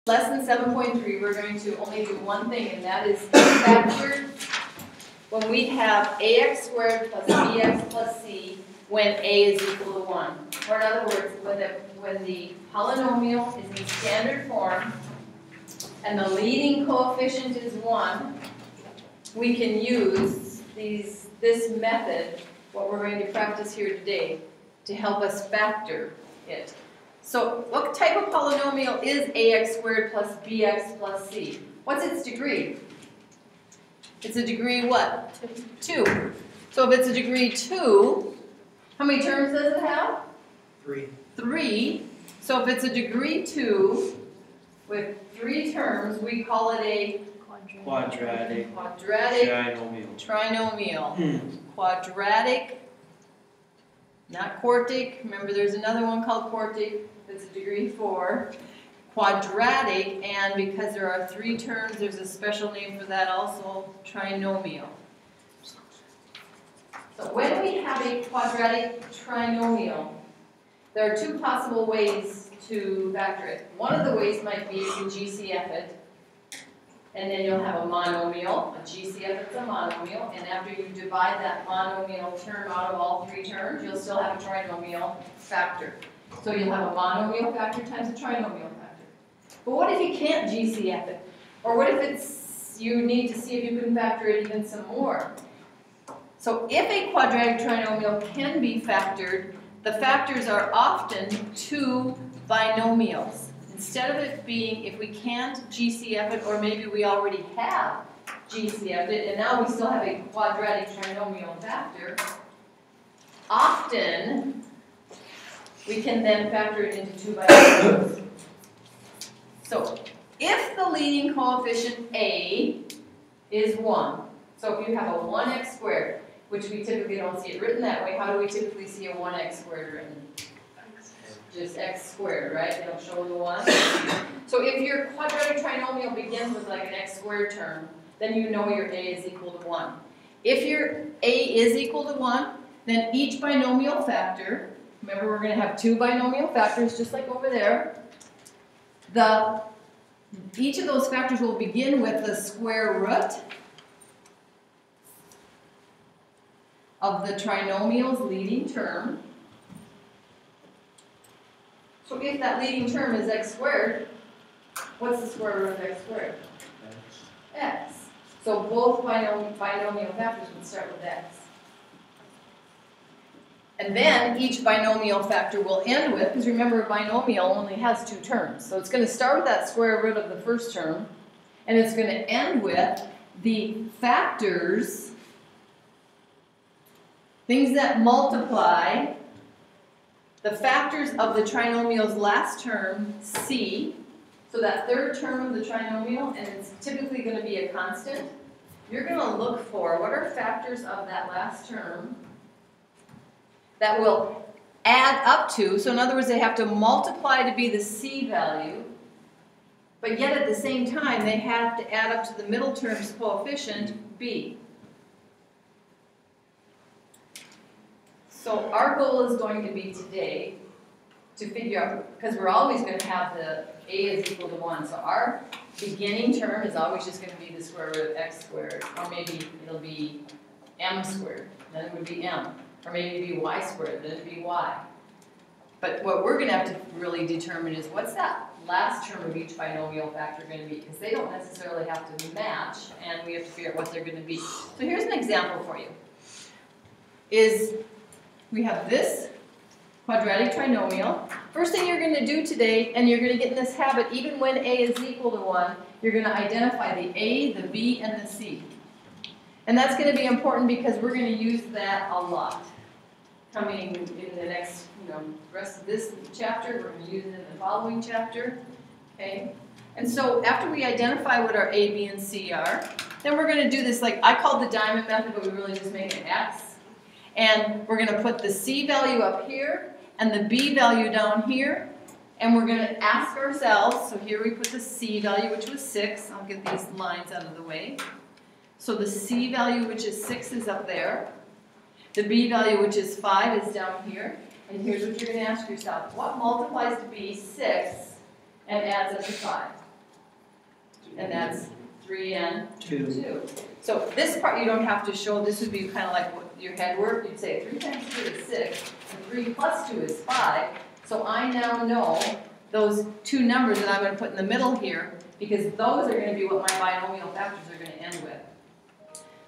Lesson 7.3, we're going to only do one thing, and that is factor when we have ax squared plus bx plus c when a is equal to 1. Or in other words, when the polynomial is in standard form and the leading coefficient is 1, we can use this method, what we're going to practice here today, to help us factor it. So what type of polynomial is ax squared plus bx plus c? What's its degree? It's a degree what? 2. So if it's a degree 2, how many terms does it have? 3. 3. So if it's a degree 2 with 3 terms, we call it a Quadratic trinomial. Quadratic, not quartic. Remember, there's another one called quartic. That's a degree 4. Quadratic, and because there are 3 terms, there's a special name for that also, trinomial. So when we have a quadratic trinomial, there are 2 possible ways to factor it. One of the ways might be to GCF it, and then you'll have a monomial. A GCF it's a monomial, and after you divide that monomial term out of all 3 terms, you'll still have a trinomial factor. So you'll have a monomial factor times a trinomial factor. But what if you can't GCF it? Or what if you need to see if you can factor it even some more? So if a quadratic trinomial can be factored, the factors are often 2 binomials. Instead of it being, if we can't GCF it, or maybe we already have GCF'd it, and now we still have a quadratic trinomial factor, often we can then factor it into 2 binomials. So if the leading coefficient a is 1, so if you have a 1x squared, which we typically don't see it written that way, how do we typically see a 1x squared written? Just x squared, right? They don't show the 1. So if your quadratic trinomial begins with like an x squared term, then you know your a is equal to 1. If your a is equal to 1, then each binomial factor, remember we're going to have 2 binomial factors just like over there, each of those factors will begin with the square root of the trinomial's leading term. So if that leading term is x squared, what's the square root of x squared? X. So both binomial factors would start with x. And then each binomial factor will end with, because remember a binomial only has 2 terms. So it's going to start with that square root of the first term, and it's going to end with the factors, things that multiply, the factors of the trinomial's last term, c, so that third term of the trinomial, and it's typically going to be a constant. You're going to look for what are factors of that last term that will add up to, so in other words, they have to multiply to be the c value, but yet at the same time, they have to add up to the middle term's coefficient, b. So our goal is going to be today to figure out, because we're always going to have the a is equal to 1, so our beginning term is always just going to be the square root of x squared, or maybe it'll be m squared, then it would be m, or maybe it'd be y squared, then it'd be y. But what we're going to have to really determine is what's that last term of each binomial factor going to be, because they don't necessarily have to match, and we have to figure out what they're going to be. So here's an example for you. We have this quadratic trinomial. First thing you're going to do today, and you're going to get in this habit, even when a is equal to 1, you're going to identify the a, the b, and the c. And that's going to be important because we're going to use that a lot. Coming in the next, rest of this chapter, we're going to use it in the following chapter. Okay? And so after we identify what our a, b, and c are, then we're going to do this, like I called the diamond method, but we really just make it x. And we're going to put the c value up here and the b value down here. And we're going to ask ourselves, so here we put the c value, which was 6. I'll get these lines out of the way. So the c value, which is 6, is up there. The b value, which is 5, is down here. And here's what you're going to ask yourself. What multiplies to be 6 and adds up to 5? and that's 3 and 2. 2. So this part you don't have to show, this would be kind of like what your head work. You'd say 3 times 2 is 6, and 3 plus 2 is 5. So I now know those two numbers that I'm going to put in the middle here, because those are going to be what my binomial factors are going to end with.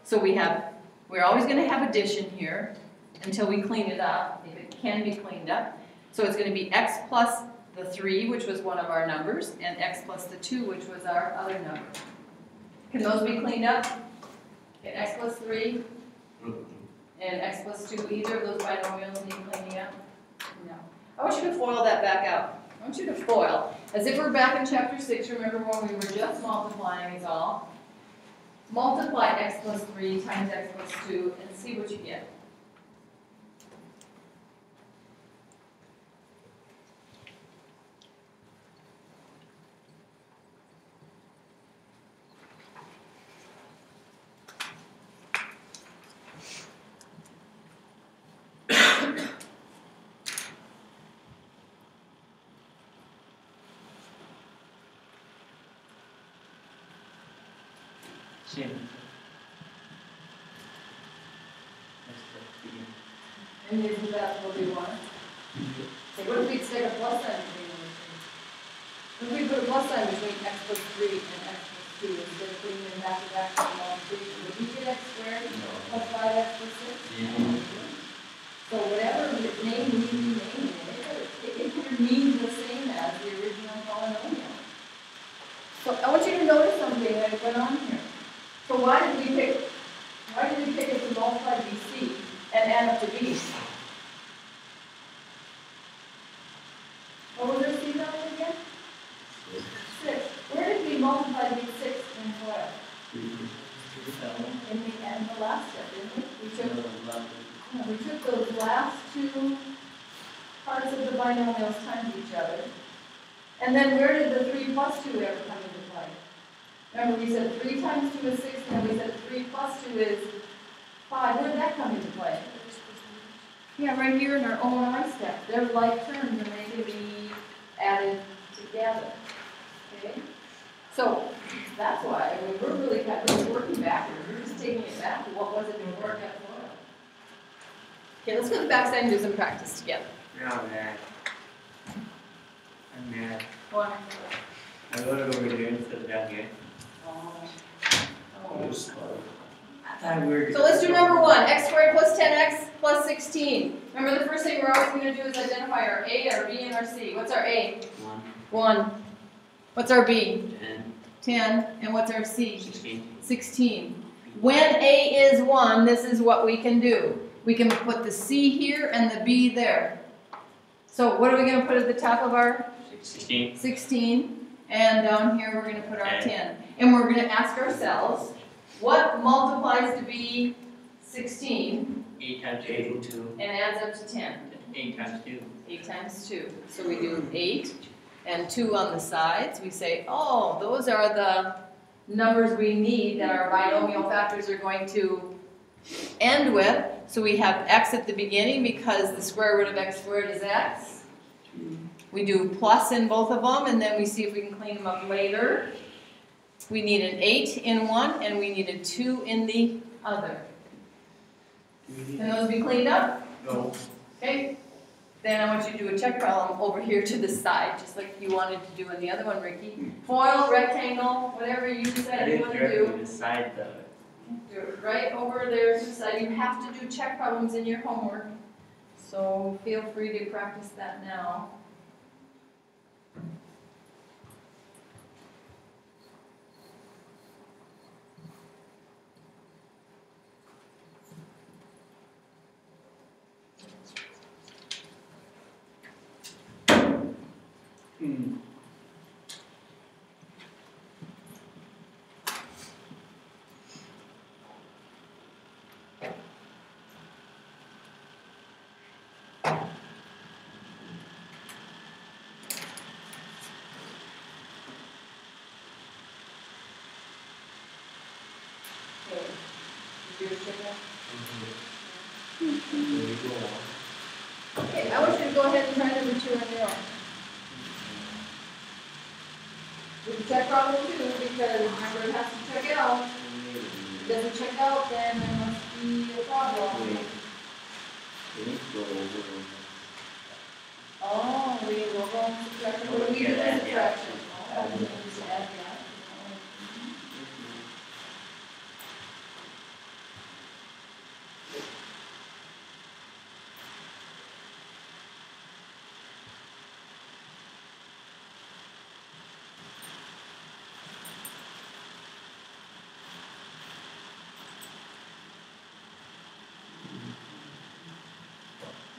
So we're always going to have addition here until we clean it up, if it can be cleaned up. So it's going to be x plus the 3, which was one of our numbers, and x plus the 2, which was our other number. Can those be cleaned up? Okay, x plus 3 and x plus 2, either of those binomials need cleaning up? No. I want you to FOIL that back out. I want you to FOIL, as if we're back in chapter 6, remember when we were just multiplying is all. Multiply x plus 3 times x plus 2 and see what you get. Same. And isn't that what we want? So what if we stick a plus sign between those two? What if we put a plus sign between x plus 3 and x plus 2 instead of putting them back to back on multiplication? Would we get x squared plus 5x plus 6? Yeah. So whatever name we rename it means the same as the original polynomial. So I want you to notice something that went on here. So why did we pick it to multiply BC and add up to B? What was our C value again? 6. Where did we multiply these 6 and 12? In the end, the last step, didn't we? We took those last two parts of the binomials times each other. And then where did the 3 plus 2 ever come into play? Remember, we said 3 times 2 is 6, and then we said 3 plus 2 is 5. Where did that come into play? Yeah, right here in our O&I step. They're like terms, and they can be added together. Okay? So, that's why, I mean, we're really kind of working backwards. We're just taking it back to what was it before it got forward. Okay, let's go to the backside and do some practice together. You're not mad. I'm mad. One. I wrote it over here instead of down here. Oh. I thought we were. So let's do number 1, x squared plus 10x plus 16. Remember, the first thing we're always going to do is identify our a, our b, and our c. What's our a? 1. What's our b? 10. And what's our c? 16. When a is 1, this is what we can do. We can put the c here and the b there. So what are we going to put at the top of our 16. 16. And down here we're going to put our 10. And we're going to ask ourselves, what multiplies to be 16 8 times 8 is 2. and adds up to 10? 8 times 2. 8 times 2. So we do 8 and 2 on the sides. We say, oh, those are the numbers we need that our binomial factors are going to end with. So we have x at the beginning because the square root of x squared is x. We do plus in both of them, and then we see if we can clean them up later. We need an 8 in one, and we need a 2 in the other. Can those be cleaned up? No. Okay. Then I want you to do a check problem over here to the side, just like you wanted to do in the other one, Ricky. Foil, rectangle, whatever you decide you want to do. Decide though. Do it right over there to the side. You have to do check problems in your homework, so feel free to practice that now. Okay, I want you to go ahead and try number 2 on your own. Do the check problem too, because remember it has to check out. If it doesn't check out, then there must be a problem. Oh, we will go on subtraction. What do we do with subtraction? Oh, we just add that.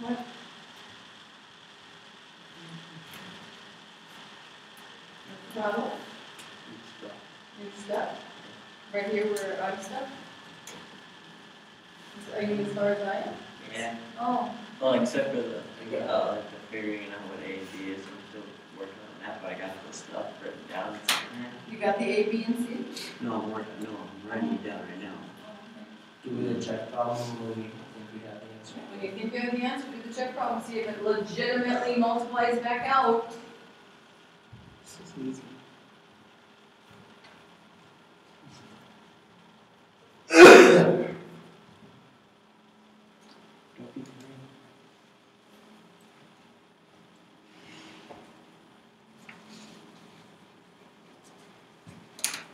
What? Trouble? You're stuck? Right here where I'm stuck? Are you as far as I am? Yeah. Oh, Well, except for the figuring out what A and B is, I'm still working on that, but I got the stuff written down. you got the A, B, and C? No, I'm writing it down right now. Do the check problem when we think we have the answer. When you think you have the answer, do the check problem, see if it legitimately multiplies back out. This is easy. Don't be afraid.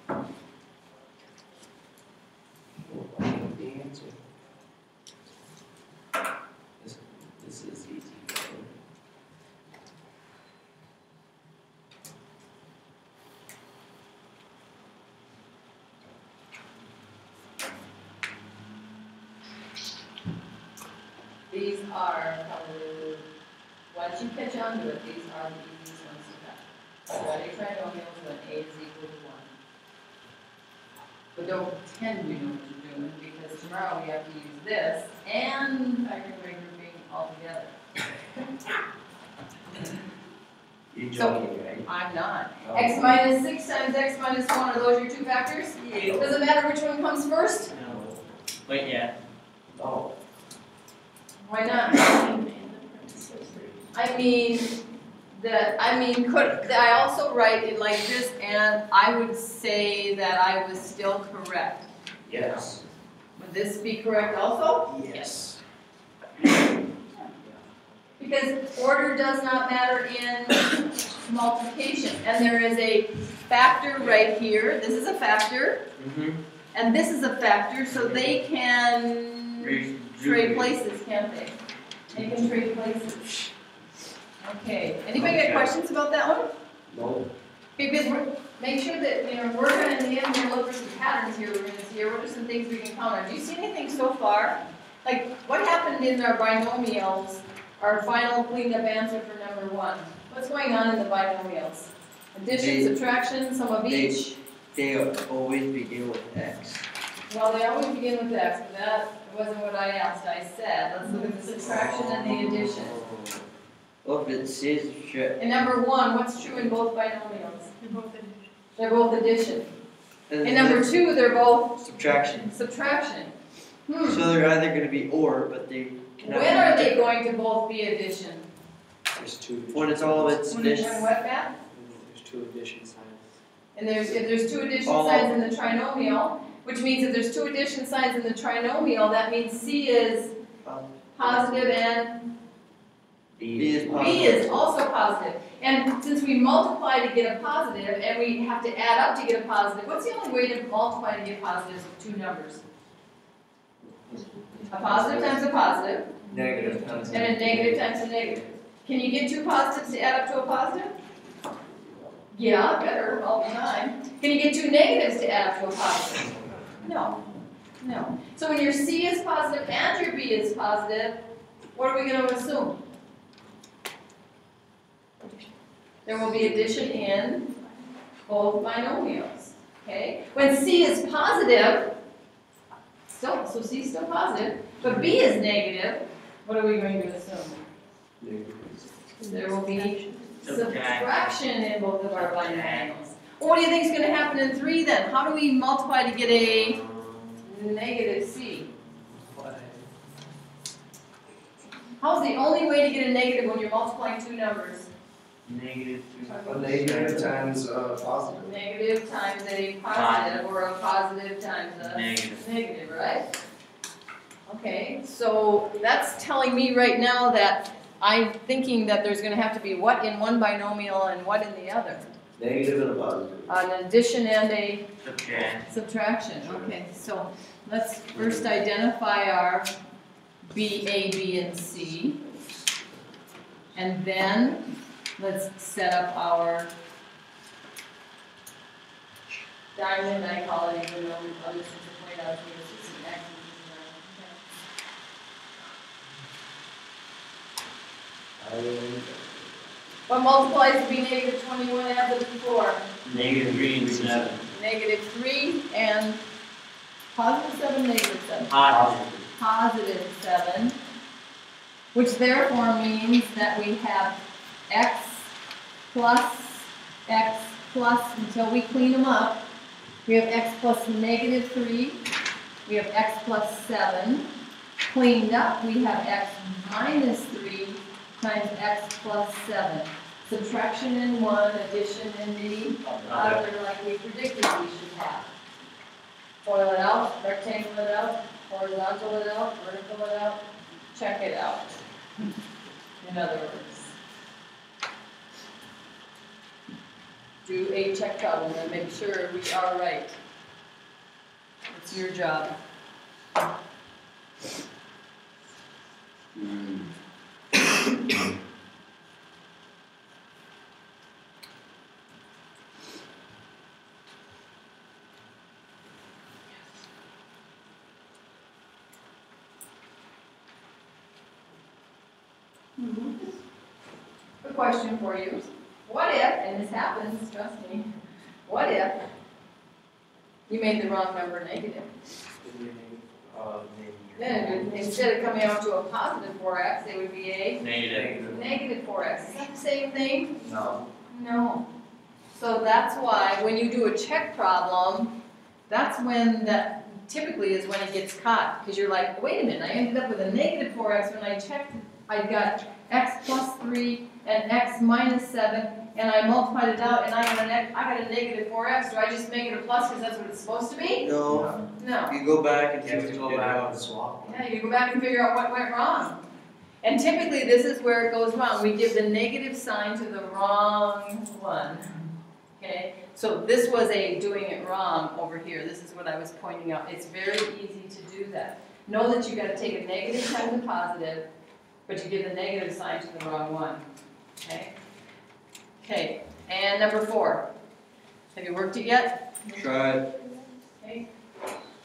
Oh, I have the answer. This is easy. These are probably, once you catch on to it, these are the easiest ones to cut. Quadratic trinomials when A is equal to 1. But don't pretend you know what you're doing, because tomorrow we have to use this and factor grouping all together. You're So- joking, right? I'm not. Oh. X minus 6 times x minus 1, are those your two factors? Yeah. Does it matter which one comes first? No. Wait, yeah. Oh. Why not? Could I also write it like this, and I would say that I was still correct. Yes. Would this be correct also? Yes. Because order does not matter in multiplication, and there is a factor right here. This is a factor, Mm-hmm. and this is a factor, so they can trade places, can't they? They can trade places. Okay, anybody got Okay. questions about that one? No. Because make sure that, we're gonna, in the end, we're gonna look for some patterns here, we're gonna see here, what are some things we can count on? Do you see anything so far? Like, what happened in our binomials, our final cleaned up answer for number 1? What's going on in the binomials? Addition, subtraction, sum of each? They always begin with X. Well, they always begin with X, but that wasn't what I asked, I said, let's look at the subtraction and the addition. Well, if it says In number 1, what's true in both binomials? They're both addition. In number 2, they're both subtraction. subtraction. So they're either going to be or, but they cannot. When are they going to both be addition? There's two. When it's all of its When it's addition. in what, Matt? There's two addition signs. And if there's two addition All- signs in the trinomial, which means if there's two addition signs in the trinomial, that means C is positive and B is B positive. is also positive. And since we multiply to get a positive, and we have to add up to get a positive, what's the only way to multiply to get positives with two numbers? A positive times a positive, Negative times. and a negative times a negative. Can you get two positives to add up to a positive? Yeah, better, all the time. Can you get two negatives to add up to a positive? No, no. So when your C is positive and your B is positive, what are we going to assume? There will be addition in both binomials, okay? When C is positive, so C is still positive, but B is negative, what are we going to assume? There will be subtraction in both of our binomials. Well, what do you think is going to happen in 3 then? How do we multiply to get a negative C? How's the only way to get a negative when you're multiplying two numbers? Negative A negative times a positive. Negative times a positive, or a positive times a Negative. negative, right? Okay, so that's telling me right now that I'm thinking that there's gonna have to be what in one binomial and what in the other? Negative and a positive. An addition and a Okay. subtraction, okay, so let's first identify our B, A, B, and C. And then let's set up our diamond, I call it, even though others have pointed out to me it's just an X and what multiplies to be negative 21 after the before? Negative 3 and 7. Negative 3 and positive 7, negative 7. Positive. Positive 7, which therefore means that we have x plus until we clean them up. We have x plus negative 3, we have x plus 7. Cleaned up, we have x minus 3 times x plus 7. Subtraction in one, addition in the other, like we predicted we should have. FOIL it out, rectangle it out, horizontal it out, vertical it out, check it out. In other words, do a check problem and make sure we are right. It's your job. A question for you. What if, and this happens, trust me, what if you made the wrong number negative? Then instead of coming out to a positive 4x, it would be a Negative. negative 4x. Is that the same thing? No. No. So that's why when you do a check problem, that's when that typically is when it gets caught. Because you're like, wait a minute, I ended up with a negative 4x when I checked. I got x plus 3 and x minus 7, and I multiplied it out, and I got a negative 4x. Do I just make it a plus because that's what it's supposed to be? No, No. you go back and You see have what to you go did back wrong. and swap. Yeah, you go back and figure out what went wrong. And typically, this is where it goes wrong. We give the negative sign to the wrong one. Okay? So this was a doing it wrong over here. This is what I was pointing out. It's very easy to do that. Know that you got to take a negative times a positive, but you give the negative sign to the wrong one. Okay? Okay, and number 4. Have you worked it yet? Try it. Okay.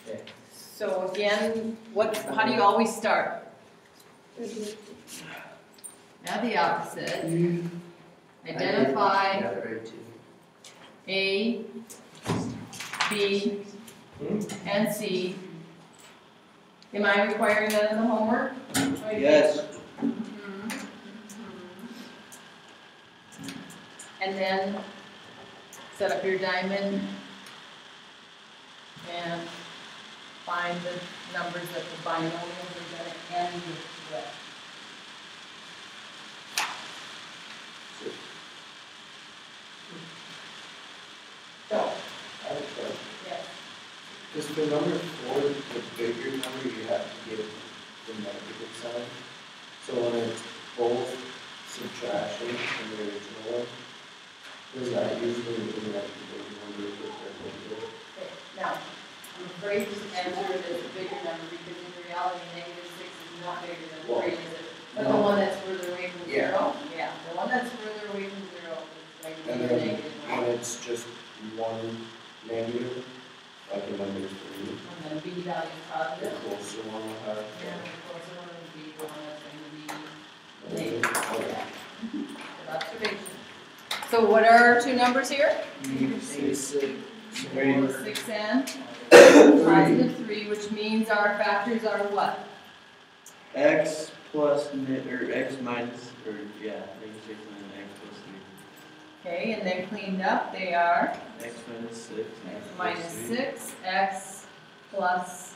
Okay. So again, how do you always start? Now the opposite. Identify Yeah, right too. A, B, and C. Am I requiring that in the homework? Yes. And then set up your diamond and find the numbers that the binomials are going to end with. So, I have a question. yes. Because for number 4, the bigger number, you have to give the negative sign. So when it's both subtraction and the original one, does that usually mean that the bigger number is the negative? Okay, now, I'm afraid to answer it as a bigger number because in reality, negative 6 is not bigger than 3, is it? But the one that's further away from 0? Yeah, the one that's further away from 0 is like And the then negative when one. it's just one negative, like a number 3, And then B value is the positive. closer one will have And of course, the one would be the one that's going to be negative. negative. Good observation. So what are our two numbers here? 6, 6 and positive 3, which means our factors are what? X plus, or X minus, or yeah, negative 6 and then X plus Okay, and then cleaned up, they are 3. X minus 6. x minus 6, x plus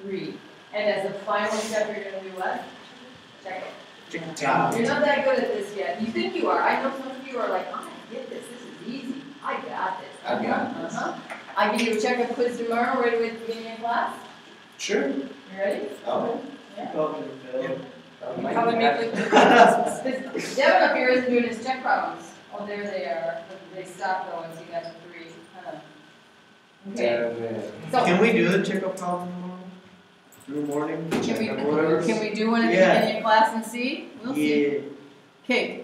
3. And as a final step, you're going to do what? Check it. Top. You're not that good at this yet. You think you are. I know some of you are like, I get this. This is easy. I got this. I got this. I give you a checkup quiz tomorrow right away at the beginning of class. Sure. You ready? Oh. Probably fail. How would make it? Devin up here isn't doing his check problems. Oh, there they are. They stopped though once you got to 3. Okay. So Can we do the checkup problem tomorrow? In the morning? can Or whatever? we do one at the Yeah. beginning of class and see? We'll see. Yeah. Okay.